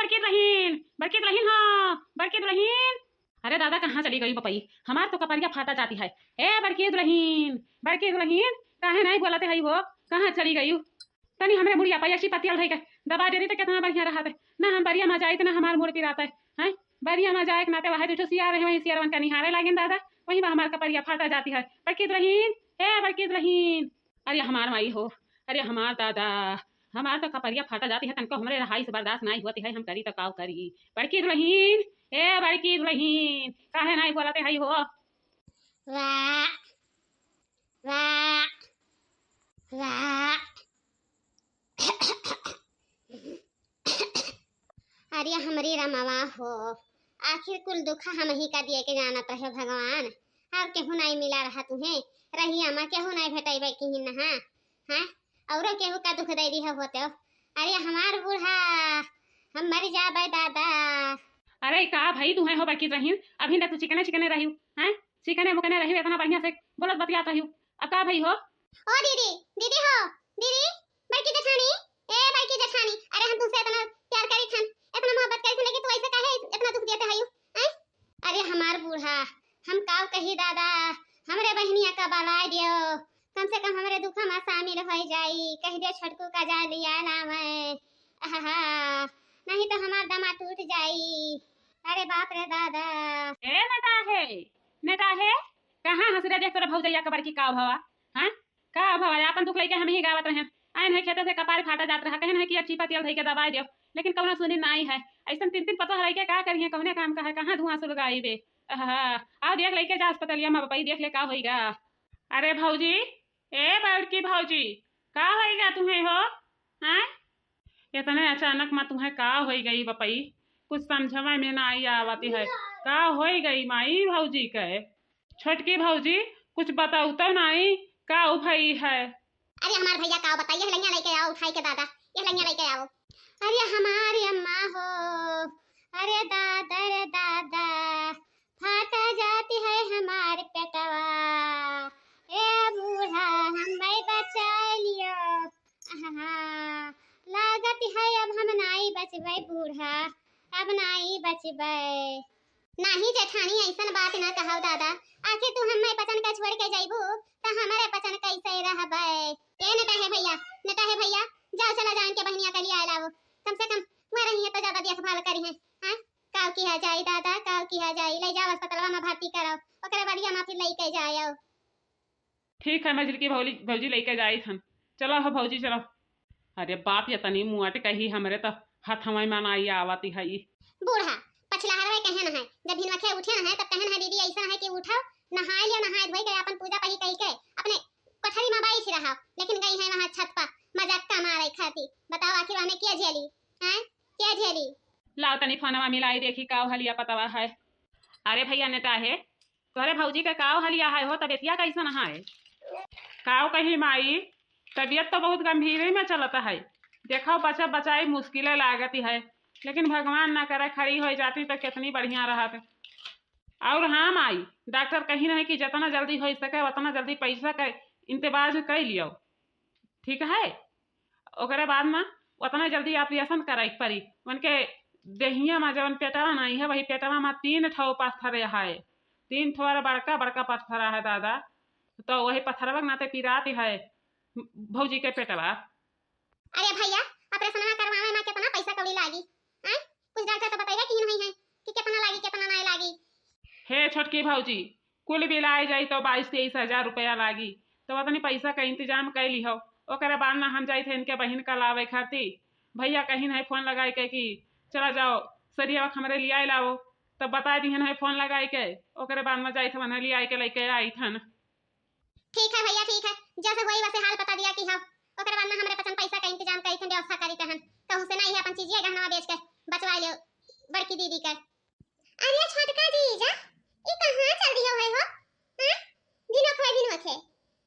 बड़की दुल्हीन, बड़की दुल्हीन, हाँ बड़की दुल्हीन। अरे दादा कहाँ चली गई बपई, हमार तो कपड़िया फाटा जाती है। ए बड़की दुल्हीन, बड़की दुल्हीन, काहे नहीं बोलते है वो, कहाँ चली गई? तनी हमरे मुड़िया पर अच्छी पतियल धई के दबा देती तो कितना बढ़िया रहा है ना। हम बढ़िया मजा आई ना, हमार मुड़ पिराता है बढ़िया मजा एक नाते वहां जो सियार है वहीं सियारवन का निहारे लागे दादा, वहीं हमार कपड़िया फाटा जाती है। बड़की दुल्हीन, ए बड़की दुल्हीन, अरे हमार माई हो, अरे हमार दादा, हमार तो कपड़िया फाटा जाती है, तनको हमरे रहाई से बर्दाश्त नहीं होती है, हम करी तो काव करी। बड़की दुल्हीन, ए बड़की दुल्हीन, काहे नहीं बोलते है हो? वाह वाह वाह। अरे हमारी रमावा हो, आखिर कुल दुख हम ही का दिए के जाना तो है भगवान। और केहू नहीं मिला रहा तुम्हें रही अमा, केहू नहीं भेटाइबे की नहा हैं और केहू का दुख दे रही होते हो। अरे हमार बूढ़ा हम मर जाबे दादा। अरे का भाई तू है हो बड़की दुल्हीन, अभी तक तू चिकने चिकने रही हैं, चिकने मुकने रही इतना बढ़िया से बोलत बतियात रही। अब का भाई हो? ओ दीदी, दीदी हो, दीदी बड़की जेठानी, ए बड़की जेठानी, अरे हम तुमसे इतना प्यार करी थन, इतना मोहब्बत करी थन, लेकिन तू ऐसे काहे इतना दुख देते हयू हैं? अरे हमार बूढ़ा हम काव कही दादा, हमरे बहनिया का बलाय दियो, कम से कम हमरे दुख में शामिल हो जाई, कह दे छटकू का जा लिया ना मैं, आहा नहीं तो हमार दमा टूट जाई। अरे बाप रे दादा। ए नेता है कहाँ हंसरे देख तोरा भौजैया कबर की का भवा हैं, का भवा अपन दुख लेके हम ही गावत रहे आइन है खेते से कपार फाटा जात रहा, कहन है कि अच्छी पतियल धई के दबाई दियो, लेकिन कौनो सुनी नहीं है। ऐसा तीन तीन पता है के का करिए, कौने काम का है, कहाँ धुआं सुलगाई बे। आओ देख लेके जा अस्पतालिया में बपई, देख ले का होइगा। अरे भौजी, ए बड़की भौजी, का होइगा तुम्हें हो हैं? इतने अचानक में तुम्हें का हो गई बपई, कुछ समझवा में ना आई आवती है, का हो गई माई भौजी के? छोटकी भौजी कुछ बताऊ तो नहीं, का उभई है? अरे हमार भैया का बताइए, लंगिया लेके आओ उठाई के दादा, ये लंगिया लेके आओ। अरे हमारी अम्मा हो, अरे दादा रे दादा, फाटा जाती है हमारे पेटवा, ए बूढ़ा हमें बचा लियो, आहा लागत है अब हम नहीं बचबे बूढ़ा, अब नहीं बचबे। नहीं जेठानी ऐसा बात ना कहो दादा, आखिर तू हमें पचन का छोड़ के जाइबू तो हमारे पचन कैसे रहबे। ए नेता है भैया, जाओ चला जान के बहनिया के लिए आए लाओ, कम से कम वह रही है तो ज्यादा देखभाल करी है। हां काव किया जाए दादा, काव किया जाए, ले जाओ अस्पताल में भर्ती कराओ, ओकरे बढ़िया में फिर लेके जाओ। ठीक है मजल की भौजी लेके जाई थन, चलो हो भौजी चलो। अरे बाप ये तनी मुआट कही हमरे तो हथवा में ना आई आवती है। बूढ़ा पछला हरवे कहे न है, जब भिनवखे उठे न है तब कहन है दीदी ऐसा है कि उठो नहाए लियो, नहाए धोई के अपन पूजा पही कही के अपने कोठरी में बैठ रहा, लेकिन गई है वहां छत पर मजाक का मारे खाती। बताओ आखिर हमें क्या झेली हैं, क्या झेली? लाओ तनी फोनवा मिलाई देखी का हलिया पतवा है। अरे भैया नेता है, तोहरे भौजी का काव हलिया है हो, तबियतिया कैसा नहा है? काव कही माई, तबीयत तो बहुत गंभीर में चलता है, देखो बचा बचाई मुश्किलें लागती है, लेकिन भगवान ना करे खड़ी हो जाती तो कितनी बढ़िया रहत। और हाँ माई, डॉक्टर कही नहीं कि जितना जल्दी हो सके उतना जल्दी पैसा का इंतजाम कर लियो, ठीक है? ओकरे बाद में उतना जल्दी ऑपरेशन करे पड़ी, उनके देहिया में जवन पेटवा नहीं है वही पेटवा में 3 ठो पत्थर है, 3 ठो बड़का बड़का पत्थर है दादा, तो वही पत्थरवा नाते पिराती है भौजी के पेटवा। अरे भैया ऑपरेशन करवावे में कितना पैसा कौड़ी लागी हैं? कुछ डॉक्टर तो बताइए कि नहीं है कि कितना लागी कितना नहीं लागी। हे छोटकी भौजी, कुल मिलाई जाई तो 22-23 हजार रुपया लागी, तो उतनी पैसा का इंतजाम कर ली हो। ओकरे बाद ना हम जाए थे इनके बहन का लावे खातिर, भैया कहीं है फोन लगाए के कि चला जाओ सरिया हमरे लिए आए लाओ, तब बता दी है फोन लगाए के, ओकरे बाद में जाए थे वहाँ लिए आए के लेके आई थन। ठीक है भैया ठीक है, जैसे वही वैसे हाल बता दिया कि हाँ, ओकरे बाद में हमरे पसंद पैसा का इंतजाम करी थे, व्यवस्था करी थे, कहूं से नहीं है अपन चीजिए गहना बेच के बचवा लियो बड़की दीदी का। अरे छोटका जीजा ये कहां चल दियो है हो हैं? दिनोखे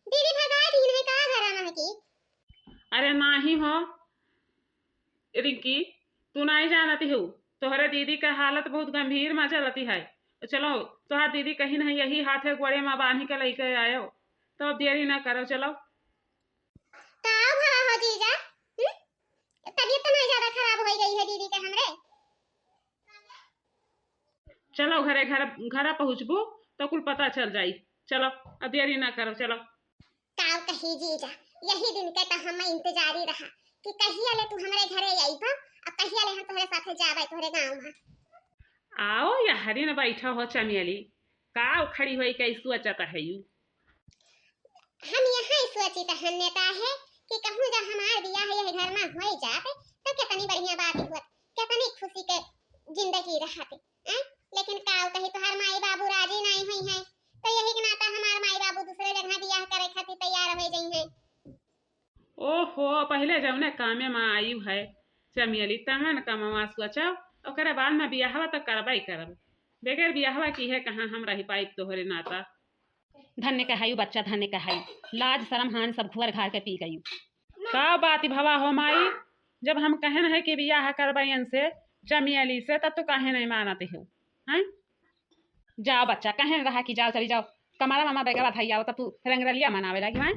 दीदी भगाए दिन है का घराना है की? अरे नहीं हो रिंकी, तू नहीं जानती हो, तोहरे दीदी का हालत बहुत गंभीर में चलती है। चलो तोहर दीदी कहीं नहीं यही हाथे गोड़े में बांधी के लेके आयो, तो अब देरी ना करो, चलो। का भला हो जीजा? तबीयत तो नहीं ज्यादा खराब हो गई है दीदी का हमरे? चलो घरे घर पहुँचबू तो कुल पता चल जाई। चलो अब देरी ना करो, चलो। काव कही जीजा, यही दिन के तो हम इंतजारी रहा कि कहिया ले तू हमारे घरे आईबा और कहिया ले हम तोहरे साथे जाबे तोहरे गांव में। आओ या हरी न बैठा हो चमेली, काव खड़ी हुई कैसु अचता है यू। हम यहाँ सोची तहने का है कि कहूँ जब हमार बियाह यह घर में हो जाते तो कितनी बढ़िया बात हुआ, कितनी खुशी के जिंदगी रहते। लेकिन काव कही तोहर माई बाबू राजी नहीं हुई है, तो यही के नाता हमार माई बाबू दूसरे जगह बियाह करे खातिर तैयार हो गई हैं। ओहो, पहले जौने कामे में आई है चमेली तमन कमवा सोचो, ओकरे बाद में बियाहवा तो करबई करब। बगैर बियाहवा की है कहाँ हम रही पाइब तोहरे नाता। धन्य कहायु बच्चा, धन्य कहायु, लाज शरम हान सब घुवर घार के पी गयू। का बात भवा हो माई, जब हम कहन है कि बियाह करबई से चमेली से तब तो काहे नहीं मानते हो हैं? जाओ बच्चा, कहन रहा कि जाओ चली जाओ कमारा मामा बेगवा भाई आओ, तब तू रंगरलिया मनावे लगी हैं।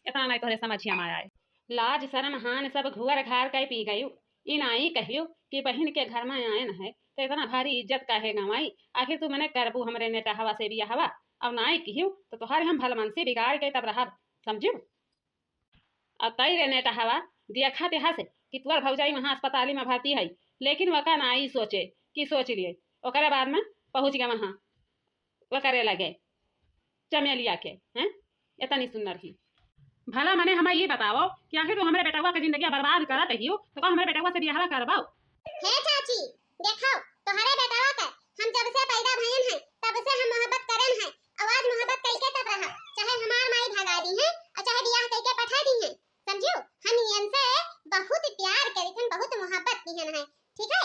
इतना नहीं तोहरे समझिया में आए। लाज शरम हान सब घुवर घार के पी गयू। इन आई कहियो कि बहन के घर में आयन है तो इतना भारी इज्जत काहे गंवाई। आखिर तू मैंने करबू हमरे नेटा हवा से बिया हवा, अब ना कहियो तो तुम्हारे हम भलमनसी बिगाड़ के तब रहा समझू। अब तई रे नेटा हवा दिया खाते हंसे कि तुअर भौजाई वहाँ अस्पताली में भर्ती है, लेकिन वका ना आई सोचे कि सोच लिए ओकरे बाद में पहुँच गया वहाँ वो करे लगे चमेलिया के हैं। इतनी सुंदर ही भला मने हमें ये बताओ कि आखिर तू हमारे बेटवा की जिंदगी बर्बाद करत हियो तो का हमारे बेटवा से बियाह करवाओ। हे चाची देखो, तुम्हारे बेटवा का हम जब से पैदा भयन है तब से हम मोहब्बत करन है, आवाज मोहब्बत करके तब रहा, चाहे हमार माई भगा दी है और चाहे बियाह करके पठा दी है, समझो। हम इनसे बहुत प्यार करी, बहुत मोहब्बत की है, ठीक है।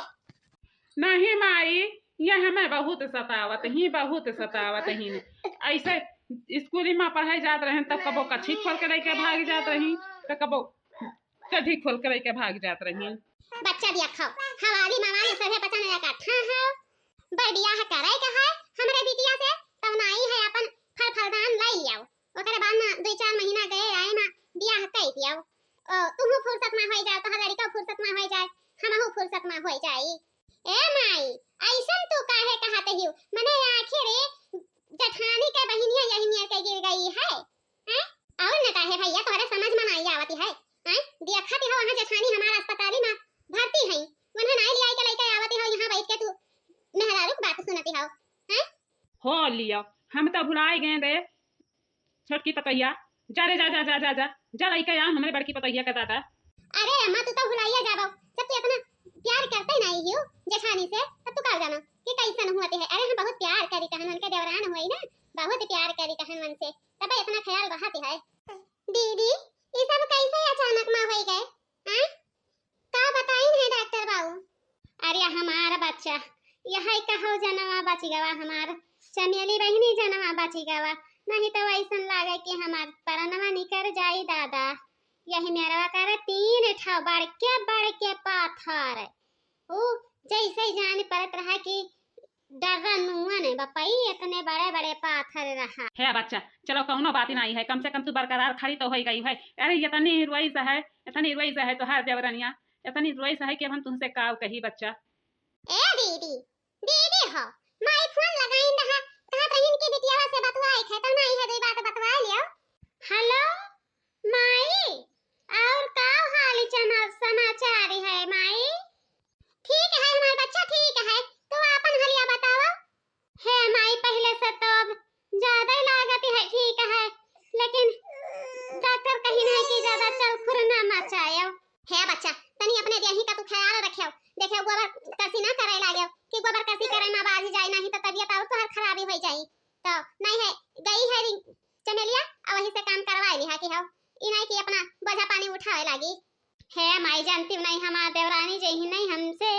नहीं माई, यह हमें बहुत सतावत ही ऐसे स्कूल में पढ़ाई जात रहे तब कबो कच्छी खोल के लेके भाग जात रही तो कबो कढ़ी खोल के लेके भाग जात रही। बच्चा दिया खाओ, हमारी मामा ने सभे पता नहीं इकट्ठा है बढ़िया है करे का है हमरे बिटिया से, तब नाई है अपन फरफरदान लाई लियो, ओकरे बाद में 2-4 महीना गए आए ना बियाह कई दियो। तुम फुर्सत में हो जाओ, तो लड़का फुर्सत में हो जाए, हमहु फुर्सत में हो जाई। ए माई ऐसन तू काहे कहते हियो, मने आखिर जठानी के बहिनिया यही मिया के गिर गई है हैं? और न काहे भैया तोहरे समझ में नहीं आवती है हैं? देखती हो वहां जठानी हमारा अस्पताल में भर्ती है, उन्हें नहीं लिया के लेके आवती हो यहाँ बैठ के तू मेहरारू की बात सुनती हो हैं? हो लियो, हम तो भुलाए गए रे छोटकी पतैया, जा रे जा जा जा जा जा जा लेके आ हमारे बड़की पतैया का दादा। अरे अम्मा तू तो भुलाइया जाबो, जब तू इतना प्यार करते नहीं हो जेठानी से तब तू का जाना कि कैसन होते है। अरे हम बहुत प्यार करी कहन उनके देवरान होई ना, बहुत प्यार करी कहन मन से, तब इतना ख्याल रखती है। दीदी ये सब कैसे अचानक में हो गए हैं? का बताइन है डॉक्टर बाबू? अरे हमारा बच्चा यह कहो जनवा बच गवा, हमार चमेली बहनी जनवा बच गवा, नहीं तो ऐसन लागे कि हमार परनवा निकर जाई दादा। यही मेरा कर 3 ठा बड़के पाथर ओ जैसे जान परत रहा कि डर नुआ ने बपाई इतने बड़े पाथर रहा है। बच्चा चलो कौनो बात नहीं है, कम से कम तू बरकरार खड़ी तो हो गई है। अरे इतनी रुई से है तो हर देवरनिया, इतनी रुई से है कि हम तुमसे काव कही बच्चा। ए दीदी हो माई फोन लगाइन रहा, कहा बहन की बिटिया से बतवाई है तो नहीं है, दो बात बतवा लियो। हेलो माई, और का हाल समाचार है माई? ठीक है हमारा बच्चा ठीक है, तो अपन हलिया बताओ। है माई पहले से तो अब ज्यादा लागत है, ठीक है, लेकिन डॉक्टर कही नहीं कि ज्यादा चल खुरना मचायो। है बच्चा तनी अपने देही का तू ख्याल रखियो, देखियो गोबर कसी ना करे लागयो कि गोबर कसी करे में बाज जाए, नहीं तो तबीयत और तो खराबी हो जाई। तो नहीं है गई है चमेलिया और वहीं से काम करवा ली है कि हो ई नहीं कि अपना बोझा पानी उठावे लागी। है माई जानती नहीं हमार देवरानी जही नहीं हमसे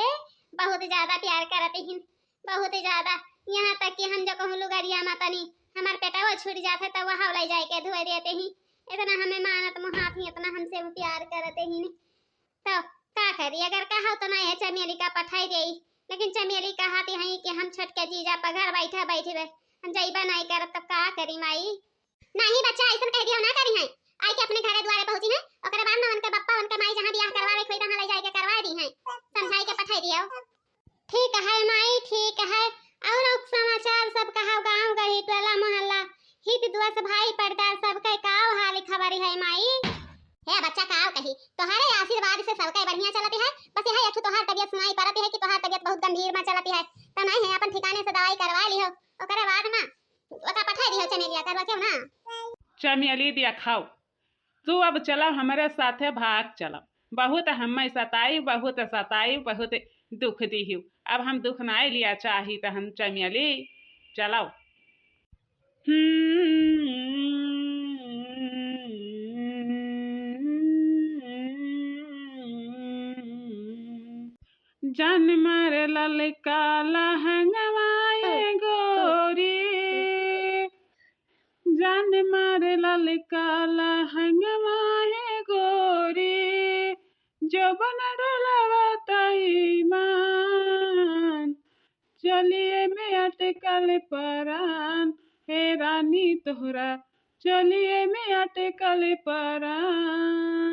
बहुत ज्यादा प्यार करती हैं, बहुत ज्यादा, यहाँ तक कि हम जो कहूँ लुगारिया मातानी हमार पेटा वो छूट जाते तो वहाँ ले जाए के धोए देते ही, इतना हमें मानत मुहात ही इतना हमसे वो प्यार करते ही। तो का करी, अगर कहा तो नहीं है चमेली का पठाई दे, लेकिन चमेली कहती है कि हम छठ के जीजा पर घर बैठे हम जाइबा नहीं करब तो का करी माई? नहीं बच्चा ऐसा कह दियो ना करी है, आई के अपने घरे द्वारे पहुंची है, ओकरे बाद में उनके पप्पा उनके माई जहां बियाह करवावे कोई तहां ले जाए के करवा दी है, समझाई के पठाई दियो। ठीक है माई ठीक है, और समाचार सब कहा गांव गई टोला मोहल्ला हित दुआस भाई पड़दार सबके काव हाल खबरी है माई। हे बच्चा काव कही तोहरे आशीर्वाद से सबके बढ़िया चलती है। बस यह एक तोहार तबियत सुनाई पड़ती है कि तोहार तबियत बहुत गंभीर में चलती है। तो नहीं है अपन ठिकाने से दवाई करवा लियो ओकरे बाद में ओका पठा दियो चमेलिया करवा क्यों ना। चमेली दिया खाओ तू अब चला हमारे साथे भाग चला। बहुत हमें सताई बहुत दुख दी हूँ। अब हम दुख नहीं लिया चाही तो हम चमेली चलाओ। जान मारे ललका लहंगवाए गोरी, जान मारे ललका लहंगवाए गोरी, जो बन डोलावताई मान, चलिए में अटकल परान हे रानी तोहरा, चलिए में अटकल परान।